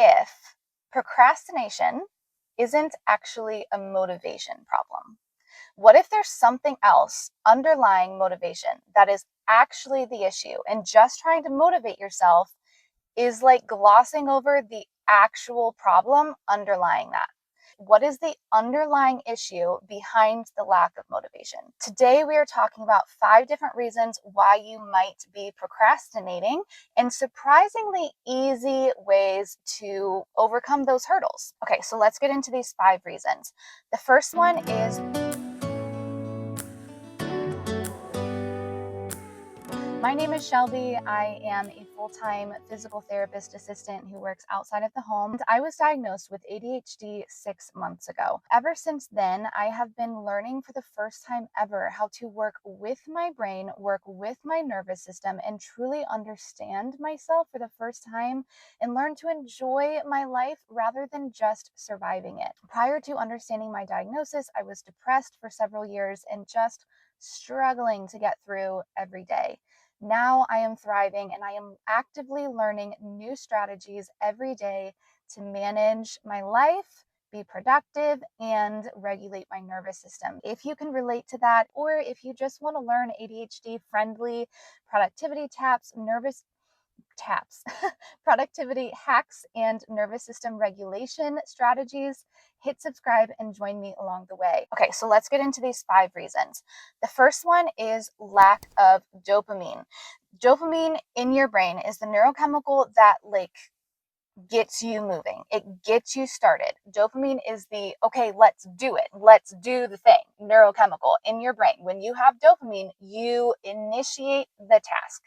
if procrastination isn't actually a motivation problem? What if there's something else underlying motivation that is actually the issue, and just trying to motivate yourself is like glossing over the actual problem underlying that? What is the underlying issue behind the lack of motivation? Today, we are talking about 5 different reasons why you might be procrastinating and surprisingly easy ways to overcome those hurdles. Okay, so let's get into these 5 reasons. The first one is my name is Shelby. I am a full-time physical therapist assistant who works outside of the home. I was diagnosed with ADHD 6 months ago. Ever since then, I have been learning for the first time ever how to work with my brain, work with my nervous system, and truly understand myself for the first time and learn to enjoy my life rather than just surviving it. Prior to understanding my diagnosis, I was depressed for several years and just struggling to get through every day. Now I am thriving and I am actively learning new strategies every day to manage my life, be productive, and regulate my nervous system. If you can relate to that, or if you just want to learn ADHD friendly productivity productivity hacks, and nervous system regulation strategies, hit subscribe and join me along the way. Okay, so let's get into these 5 reasons. The first one is lack of dopamine. Dopamine in your brain is the neurochemical that gets you moving. It gets you started. Dopamine is the, okay, let's do it. Let's do the thing. Neurochemical in your brain. When you have dopamine, you initiate the task.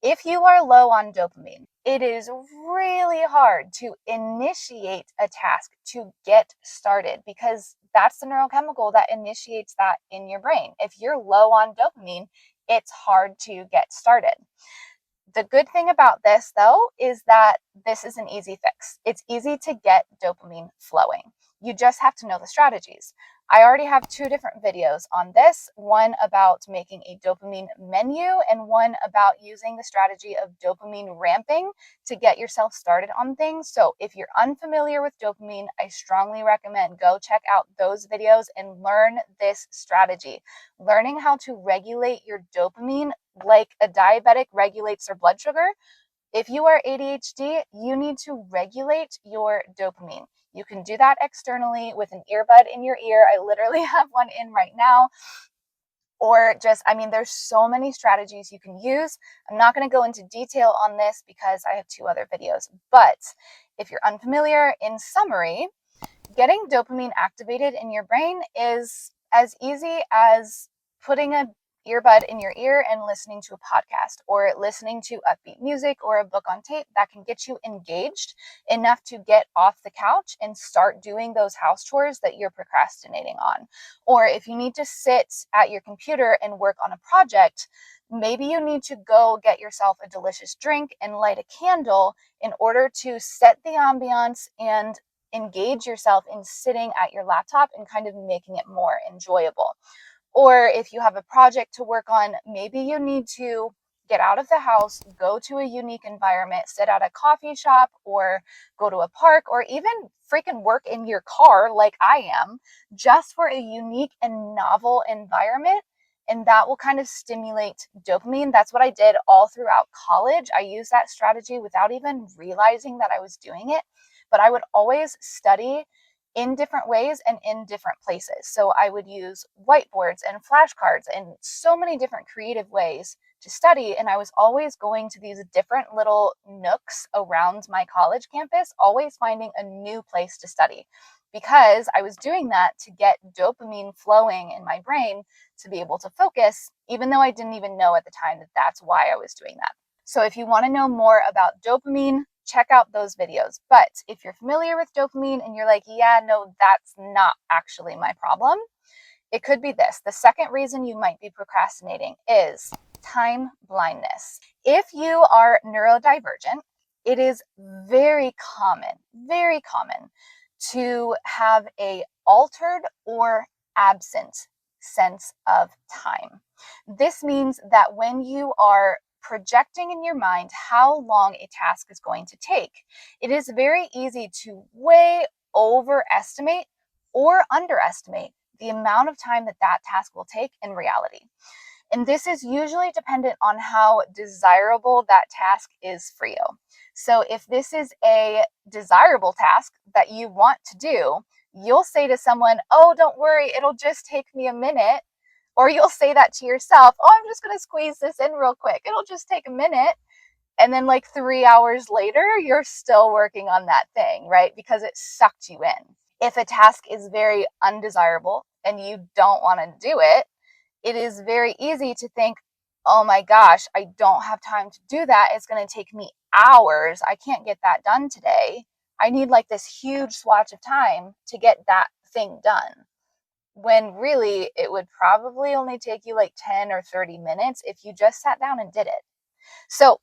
If you are low on dopamine, it is really hard to initiate a task, to get started, because that's the neurochemical that initiates that in your brain. If you're low on dopamine, it's hard to get started. The good thing about this, though, is that this is an easy fix. It's easy to get dopamine flowing. You just have to know the strategies. I already have 2 different videos on this, one about making a dopamine menu and one about using the strategy of dopamine ramping to get yourself started on things. So if you're unfamiliar with dopamine, I strongly recommend go check out those videos and learn this strategy. Learning how to regulate your dopamine like a diabetic regulates their blood sugar. If you are ADHD, you need to regulate your dopamine. You can do that externally with an earbud in your ear. I literally have one in right now. Or there's so many strategies you can use. I'm not going to go into detail on this because I have 2 other videos. But if you're unfamiliar, in summary, getting dopamine activated in your brain is as easy as putting a earbud in your ear and listening to a podcast, or listening to upbeat music or a book on tape that can get you engaged enough to get off the couch and start doing those house chores that you're procrastinating on. Or if you need to sit at your computer and work on a project, maybe you need to go get yourself a delicious drink and light a candle in order to set the ambiance and engage yourself in sitting at your laptop and kind of making it more enjoyable. Or if you have a project to work on, maybe you need to get out of the house, go to a unique environment, sit at a coffee shop, or go to a park, or even freaking work in your car like I am, just for a unique and novel environment. And that will kind of stimulate dopamine. That's what I did all throughout college. I used that strategy without even realizing that I was doing it. But I would always study in different ways and in different places. So I would use whiteboards and flashcards and so many different creative ways to study. And I was always going to these different little nooks around my college campus, always finding a new place to study, because I was doing that to get dopamine flowing in my brain to be able to focus, even though I didn't even know at the time that that's why I was doing that. So if you want to know more about dopamine, check out those videos. But if you're familiar with dopamine and you're like, yeah, no, that's not actually my problem, it could be this. The second reason you might be procrastinating is time blindness. If you are neurodivergent, it is very common to have a altered or absent sense of time. This means that when you are projecting in your mind how long a task is going to take. It is very easy to way overestimate or underestimate the amount of time that that task will take in reality. And this is usually dependent on how desirable that task is for you. So if this is a desirable task that you want to do, you'll say to someone, oh, don't worry, it'll just take me a minute. Or you'll say that to yourself, oh, I'm just going to squeeze this in real quick. It'll just take a minute. And then like 3 hours later, you're still working on that thing, right? Because it sucked you in. If a task is very undesirable and you don't want to do it, it is very easy to think, oh my gosh, I don't have time to do that. It's going to take me hours. I can't get that done today. I need like this huge swatch of time to get that thing done. When really it would probably only take you like 10 or 30 minutes if you just sat down and did it. So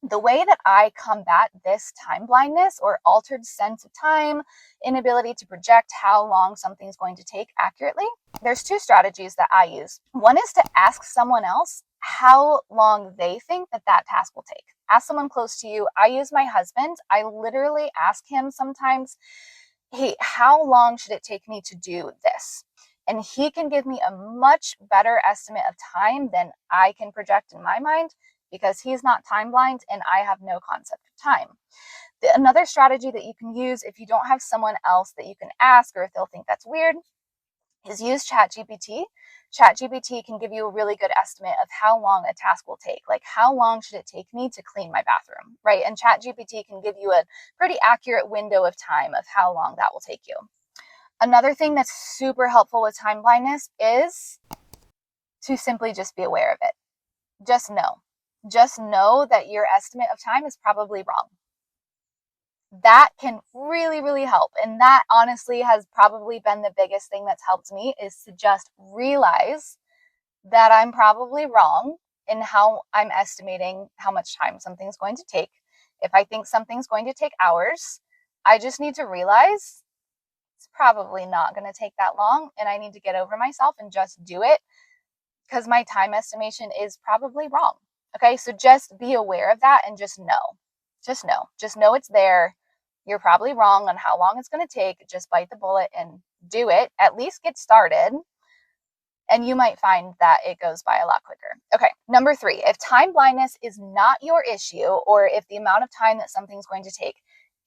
the way that I combat this time blindness or altered sense of time, inability to project how long something's going to take accurately, there's two strategies that I use. One is to ask someone else how long they think that that task will take. Ask someone close to you. I use my husband. I literally ask him sometimes, hey, how long should it take me to do this? And he can give me a much better estimate of time than I can project in my mind, because he's not time blind and I have no concept of time. Another strategy that you can use if you don't have someone else that you can ask, or if they'll think that's weird, is use ChatGPT. ChatGPT can give you a really good estimate of how long a task will take. Like, how long should it take me to clean my bathroom, right? And ChatGPT can give you a pretty accurate window of time of how long that will take you. Another thing that's super helpful with time blindness is to simply just be aware of it. Just know that your estimate of time is probably wrong. That can really, really help. And that honestly has probably been the biggest thing that's helped me, is to just realize that I'm probably wrong in how I'm estimating how much time something's going to take. If I think something's going to take hours, I just need to realize it's probably not going to take that long, and I need to get over myself and just do it, because my time estimation is probably wrong. Okay, so just be aware of that and just know it's there. You're probably wrong on how long it's going to take. Just bite the bullet and do it. At least get started. And you might find that it goes by a lot quicker. Okay, number 3, if time blindness is not your issue, or if the amount of time that something's going to take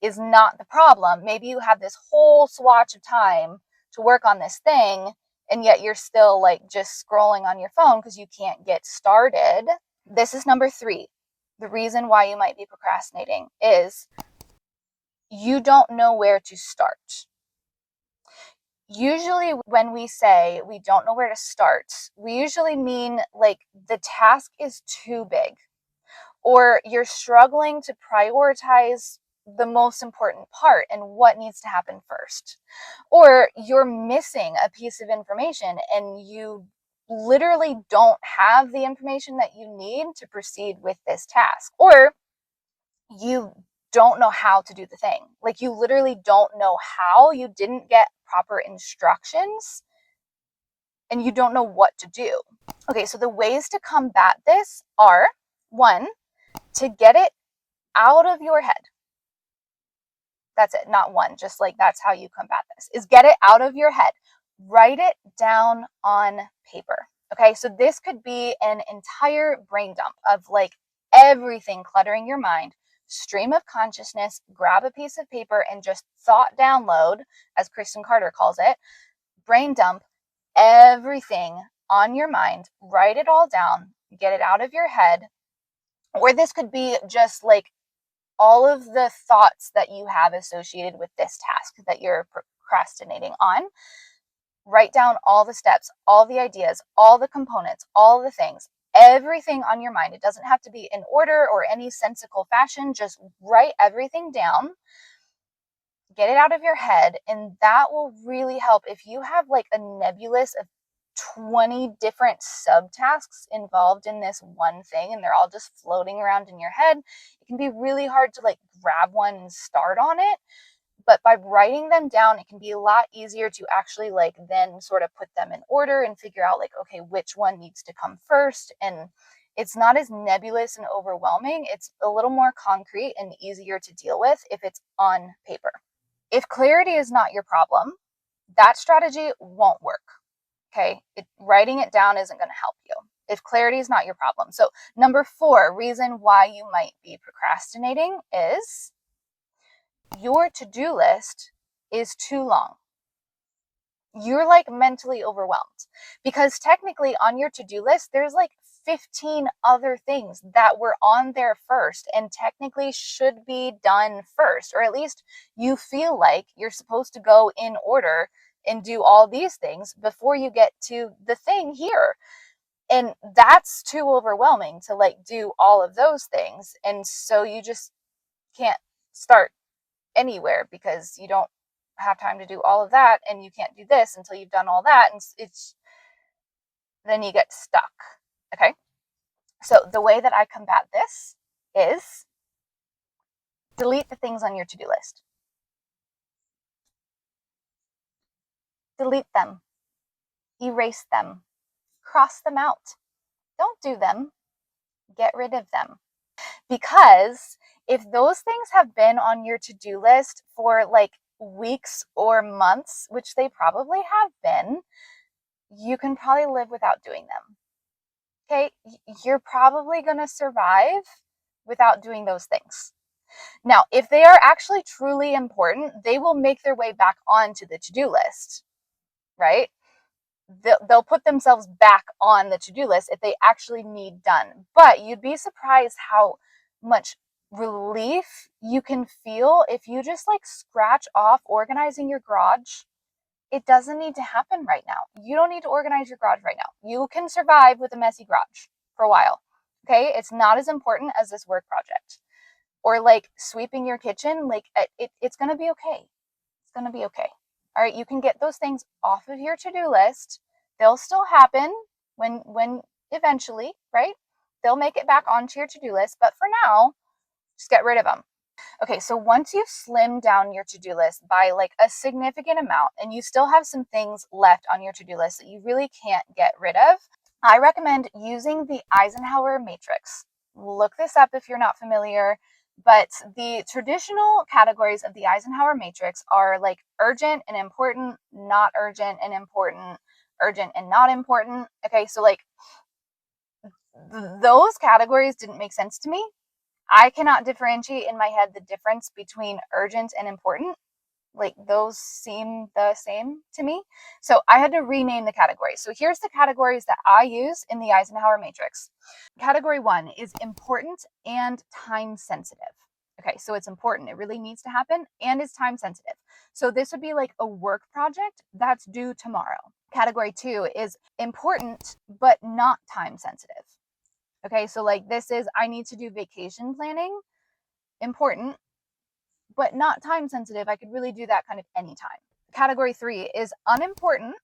is not the problem, maybe you have this whole swatch of time to work on this thing, and yet you're still like just scrolling on your phone because you can't get started. This is number 3. The reason why you might be procrastinating is you don't know where to start. Usually when we say we don't know where to start, we usually mean like the task is too big, or you're struggling to prioritize the most important part and what needs to happen first, or you're missing a piece of information and you literally don't have the information that you need to proceed with this task, or you don't know how to do the thing. Like, you literally don't know how, you didn't get proper instructions, and you don't know what to do. Okay, so the ways to combat this are, 1, to get it out of your head. That's it, not one, just like that's how you combat this, is get it out of your head. Write it down on paper. Okay, so this could be an entire brain dump of like everything cluttering your mind. Stream of consciousness, grab a piece of paper and just thought download, as Kristen Carter calls it. Brain dump everything on your mind, write it all down, get it out of your head. Or this could be just like all of the thoughts that you have associated with this task that you're procrastinating on. Write down all the steps, all the ideas, all the components, all the things, everything on your mind. It doesn't have to be in order or any sensical fashion. Just write everything down, get it out of your head, and that will really help. If you have like a nebulous of 20 different subtasks involved in this one thing and they're all just floating around in your head, it can be really hard to like grab one and start on it. But by writing them down, it can be a lot easier to actually like then sort of put them in order and figure out like, okay, which one needs to come first. And It's not as nebulous and overwhelming. It's a little more concrete and easier to deal with if it's on paper. If clarity is not your problem, that strategy won't work. Okay, writing it down isn't going to help you if clarity is not your problem. So number 4 reason why you might be procrastinating is your to-do list is too long. You're like mentally overwhelmed because technically on your to-do list, there's like 15 other things that were on there first and technically should be done first, or at least you feel like you're supposed to go in order and do all these things before you get to the thing here. And that's too overwhelming to like do all of those things. And so you just can't start anywhere because you don't have time to do all of that, and you can't do this until you've done all that, and it's then you get stuck. Okay, so the way that I combat this is delete the things on your to-do list. Delete them, erase them, cross them out. Don't do them, get rid of them. Because if those things have been on your to-do list for like weeks or months, which they probably have been, you can probably live without doing them. Okay, you're probably going to survive without doing those things. Now, if they are actually truly important, they will make their way back onto the to-do list, right? They'll put themselves back on the to-do list if they actually need done. But you'd be surprised how much relief you can feel if you just like scratch off organizing your garage. It doesn't need to happen right now. You don't need to organize your garage right now. You can survive with a messy garage for a while. Okay? It's not as important as this work project. Or like sweeping your kitchen, like it's going to be okay. It's going to be okay. All right, you can get those things off of your to-do list. They'll still happen when eventually, right? They'll make it back onto your to-do list, but for now, just get rid of them. Okay, so once you've slimmed down your to-do list by like a significant amount and you still have some things left on your to-do list that you really can't get rid of, I recommend using the Eisenhower matrix. Look this up if you're not familiar, but the traditional categories of the Eisenhower matrix are like urgent and important, not urgent and important, urgent and not important. Okay, so like those categories didn't make sense to me. I cannot differentiate in my head the difference between urgent and important. Like those seem the same to me. So I had to rename the categories. So here's the categories that I use in the Eisenhower matrix. Category 1 is important and time sensitive. Okay, so it's important. It really needs to happen and it's time sensitive. So this would be like a work project that's due tomorrow. Category 2 is important but not time sensitive. Okay, so like this is, I need to do vacation planning, important, but not time sensitive. I could really do that kind of anytime. Category 3 is unimportant,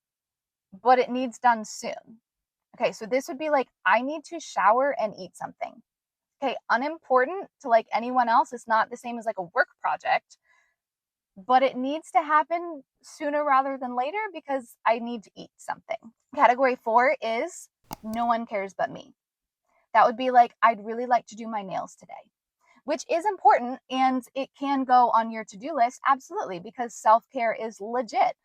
but it needs done soon. Okay, so this would be like, I need to shower and eat something. Okay, unimportant to like anyone else. It's not the same as like a work project, but it needs to happen sooner rather than later because I need to eat something. Category 4 is no one cares but me. That would be like, I'd really like to do my nails today, which is important and it can go on your to-do list, absolutely, because self-care is legit.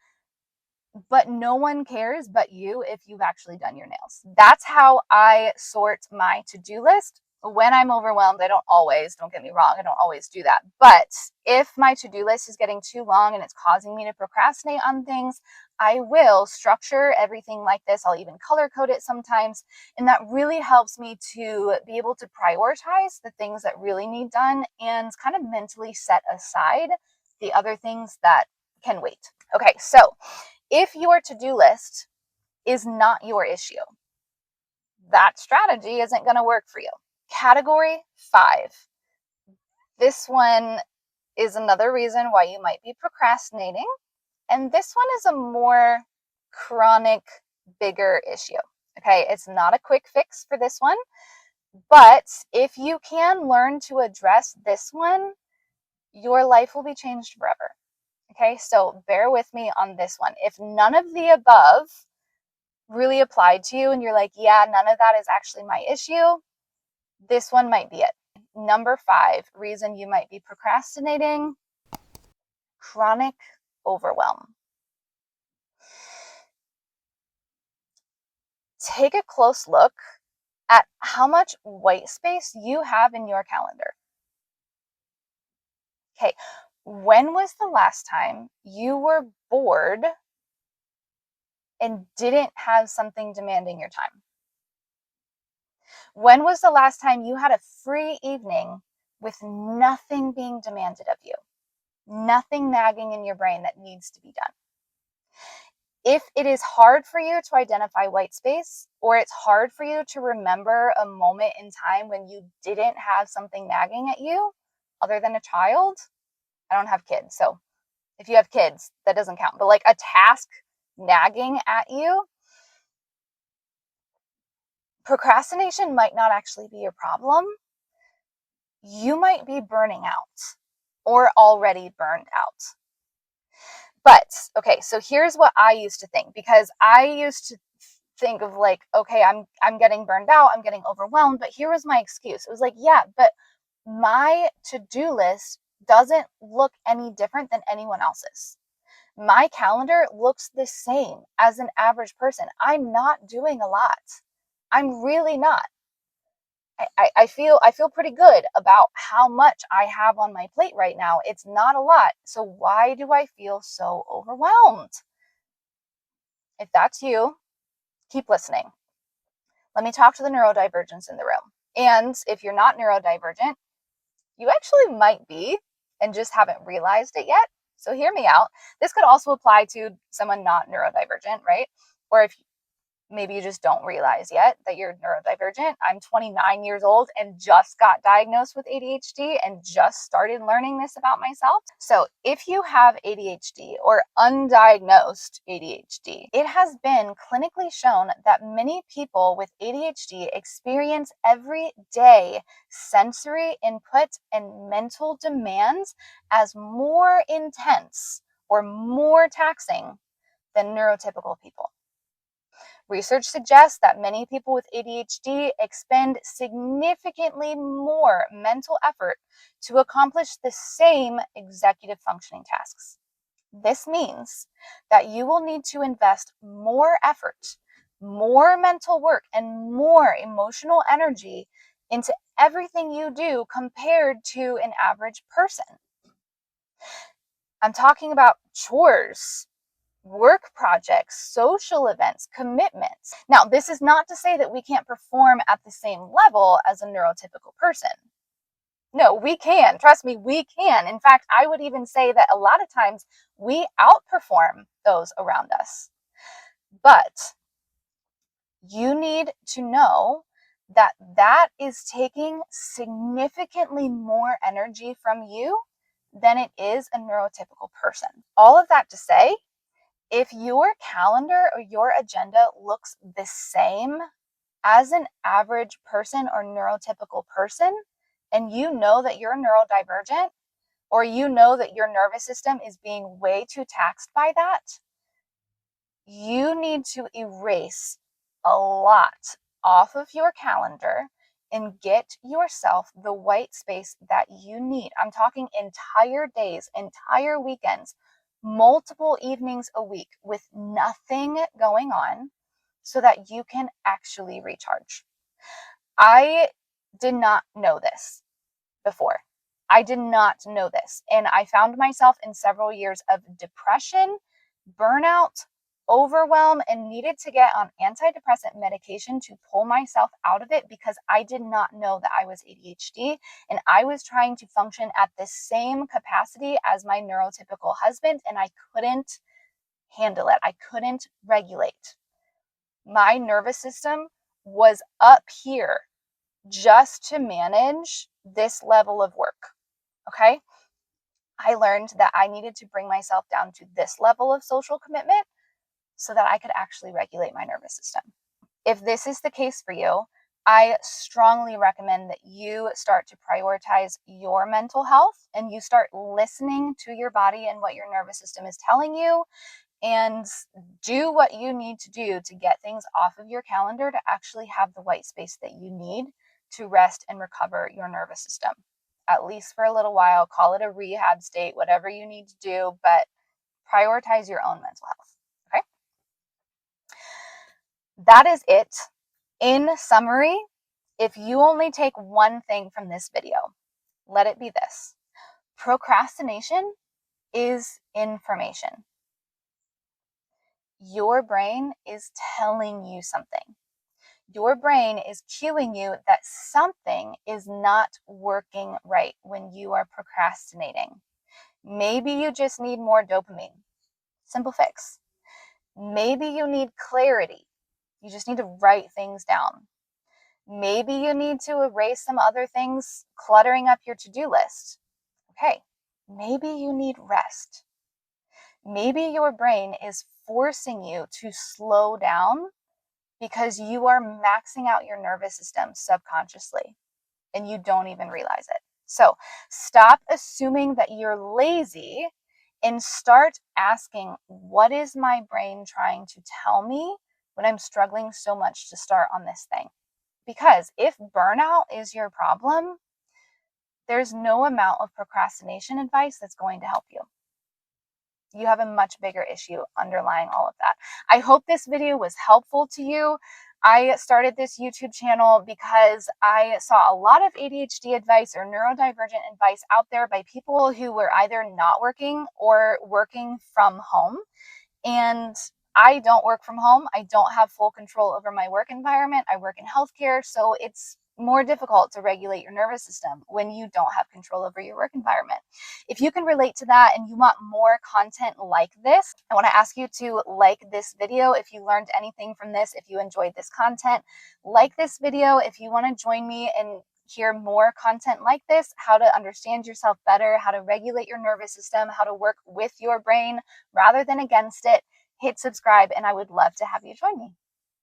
But no one cares but you if you've actually done your nails. That's how I sort my to-do list. When I'm overwhelmed, I don't always, don't get me wrong, I don't always do that. But if my to-do list is getting too long and it's causing me to procrastinate on things, I will structure everything like this. I'll even color code it sometimes. And that really helps me to be able to prioritize the things that really need done and kind of mentally set aside the other things that can wait. Okay, so if your to-do list is not your issue, that strategy isn't going to work for you. Category 5. This one is another reason why you might be procrastinating. And this one is a more chronic, bigger issue. Okay, it's not a quick fix for this one. But if you can learn to address this one, your life will be changed forever. Okay, so bear with me on this one. If none of the above really applied to you and you're like, yeah, none of that is actually my issue, This one might be it. Number 5 reason you might be procrastinating: chronic overwhelm. Take a close look at how much white space you have in your calendar. Okay, when was the last time you were bored and didn't have something demanding your time? When was the last time you had a free evening with nothing being demanded of you? Nothing nagging in your brain that needs to be done. If it is hard for you to identify white space, or it's hard for you to remember a moment in time when you didn't have something nagging at you other than a child, I don't have kids, so if you have kids, that doesn't count, but like a task nagging at you, procrastination might not actually be your problem. You might be burning out or already burned out. But okay, so here's what I used to think, because I used to think of like, okay, I'm getting burned out, I'm getting overwhelmed, but here was my excuse. It was like, yeah, but my to-do list doesn't look any different than anyone else's. My calendar looks the same as an average person. I'm not doing a lot. I'm really not. I feel pretty good about how much I have on my plate right now. It's not a lot. So why do I feel so overwhelmed? If that's you, keep listening. Let me talk to the neurodivergents in the room. And if you're not neurodivergent, you actually might be and just haven't realized it yet. So hear me out. This could also apply to someone not neurodivergent, right? Or if maybe you just don't realize yet that you're neurodivergent. I'm 29 years old and just got diagnosed with ADHD and just started learning this about myself. So if you have ADHD or undiagnosed ADHD, it has been clinically shown that many people with ADHD experience everyday sensory input and mental demands as more intense or more taxing than neurotypical people. Research suggests that many people with ADHD expend significantly more mental effort to accomplish the same executive functioning tasks. This means that you will need to invest more effort, more mental work, and more emotional energy into everything you do compared to an average person. I'm talking about chores, work projects, social events, commitments. Now, this is not to say that we can't perform at the same level as a neurotypical person. No, we can. Trust me, we can. In fact, I would even say that a lot of times we outperform those around us. But you need to know that that is taking significantly more energy from you than it is a neurotypical person. All of that to say, if your calendar or your agenda looks the same as an average person or neurotypical person, and you know that you're neurodivergent, or you know that your nervous system is being way too taxed by that, you need to erase a lot off of your calendar and get yourself the white space that you need. I'm talking entire days, entire weekends, multiple evenings a week with nothing going on so that you can actually recharge. I did not know this before. I did not know this. And I found myself in several years of depression, burnout, overwhelm, and needed to get on antidepressant medication to pull myself out of it because I did not know that I was ADHD and I was trying to function at the same capacity as my neurotypical husband, and I couldn't handle it. I couldn't regulate. My nervous system was up here just to manage this level of work. Okay? I learned that I needed to bring myself down to this level of social commitment so that I could actually regulate my nervous system. If this is the case for you, I strongly recommend that you start to prioritize your mental health and you start listening to your body and what your nervous system is telling you, and do what you need to do to get things off of your calendar to actually have the white space that you need to rest and recover your nervous system, at least for a little while. Call it a rehab state, whatever you need to do, but prioritize your own mental health. Okay? That is it. In summary, if you only take one thing from this video, let it be this: procrastination is information. Your brain is telling you something. Your brain is cueing you that something is not working right when you are procrastinating. Maybe you just need more dopamine. Simple fix. Maybe you need clarity. You just need to write things down. Maybe you need to erase some other things cluttering up your to-do list. Okay. Maybe you need rest. Maybe your brain is forcing you to slow down because you are maxing out your nervous system subconsciously and you don't even realize it. So stop assuming that you're lazy and start asking, what is my brain trying to tell me when I'm struggling so much to start on this thing? Because if burnout is your problem, there's no amount of procrastination advice that's going to help you. You have a much bigger issue underlying all of that. I hope this video was helpful to you. I started this YouTube channel because I saw a lot of ADHD advice or neurodivergent advice out there by people who were either not working or working from home. And I don't work from home. I don't have full control over my work environment. I work in healthcare, so it's more difficult to regulate your nervous system when you don't have control over your work environment. If you can relate to that and you want more content like this, I want to ask you to like this video if you learned anything from this, if you enjoyed this content. Like this video if you want to join me and hear more content like this, how to understand yourself better, how to regulate your nervous system, how to work with your brain rather than against it. Hit subscribe, and I would love to have you join me.